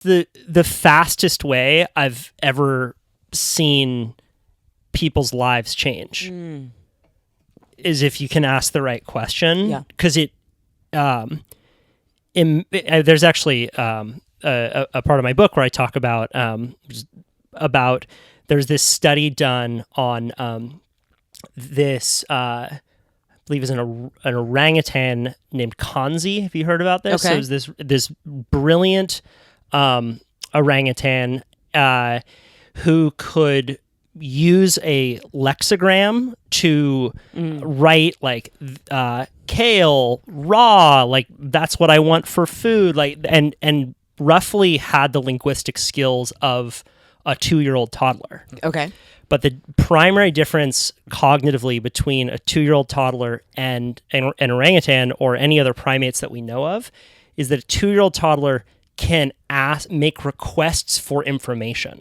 the fastest way I've ever seen people's lives change is if you can ask the right question. Yeah. Because there's actually a part of my book where I talk about there's this study done on this I believe is an orangutan named Kanzi. Have you heard about this? Okay. So it was this brilliant orangutan who could use a lexigram to write like kale raw, like that's what I want for food, like and roughly had the linguistic skills of a 2-year-old toddler. Okay. But the primary difference cognitively between a 2-year-old toddler and an orangutan or any other primates that we know of is that a 2-year-old toddler can make requests for information.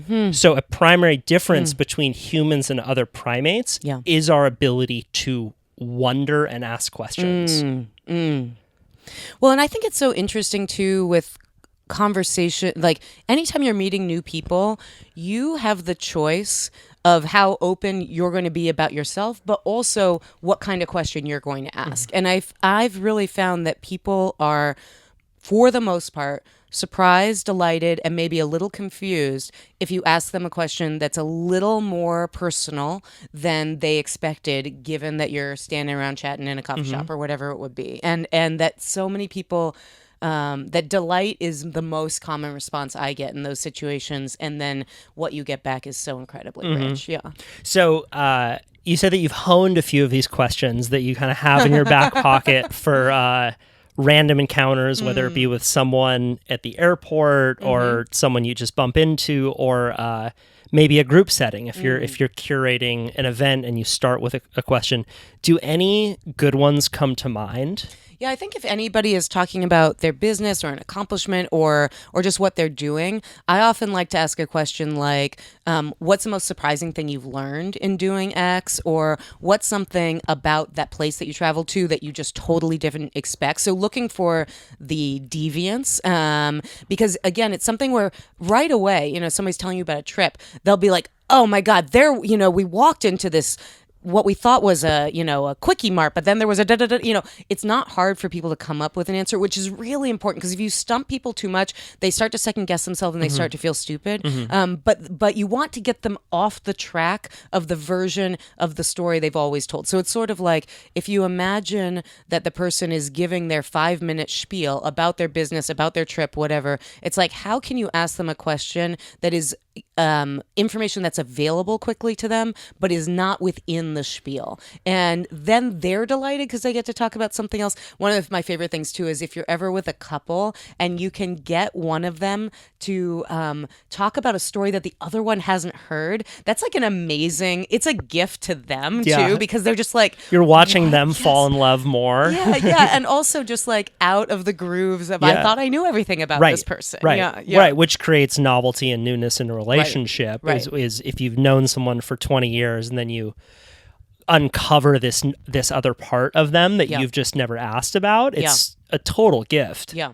Mm-hmm. So a primary difference between humans and other primates is our ability to wonder and ask questions. Well, and I think it's so interesting too with conversation, like anytime you're meeting new people, you have the choice of how open you're going to be about yourself, but also what kind of question you're going to ask. And I've really found that people are, for the most part, surprised, delighted, and maybe a little confused if you ask them a question that's a little more personal than they expected, given that you're standing around chatting in a coffee shop or whatever it would be. And that so many people, that delight is the most common response I get in those situations. And then what you get back is so incredibly rich. Yeah. So you said that you've honed a few of these questions that you kind of have in your back pocket for random encounters, whether it be with someone at the airport or someone you just bump into, or maybe a group setting. If you're curating an event and you start with a question, do any good ones come to mind? Yeah, I think if anybody is talking about their business or an accomplishment or just what they're doing, I often like to ask a question like, what's the most surprising thing you've learned in doing X? Or what's something about that place that you traveled to that you just totally didn't expect? So looking for the deviance, because again, it's something where right away, somebody's telling you about a trip, they'll be like, oh my God, we walked into this what we thought was a quickie mart, but then there was a it's not hard for people to come up with an answer, which is really important, because if you stump people too much, they start to second guess themselves and they start to feel stupid. But you want to get them off the track of the version of the story they've always told. So it's sort of like if you imagine that the person is giving their 5-minute spiel about their business, about their trip, whatever, it's like, how can you ask them a question that is information that's available quickly to them, but is not within the spiel? And then they're delighted because they get to talk about something else. One of my favorite things too is if you're ever with a couple and you can get one of them to talk about a story that the other one hasn't heard, that's like it's a gift to them too, because they're just like, you're watching them fall in love more. Yeah. And also just like out of the grooves of, I thought I knew everything about this person. Right, which creates novelty and newness in a relationship. Right. Is if you've known someone for 20 years and then you uncover this other part of them that you've just never asked about, it's a total gift. Yeah.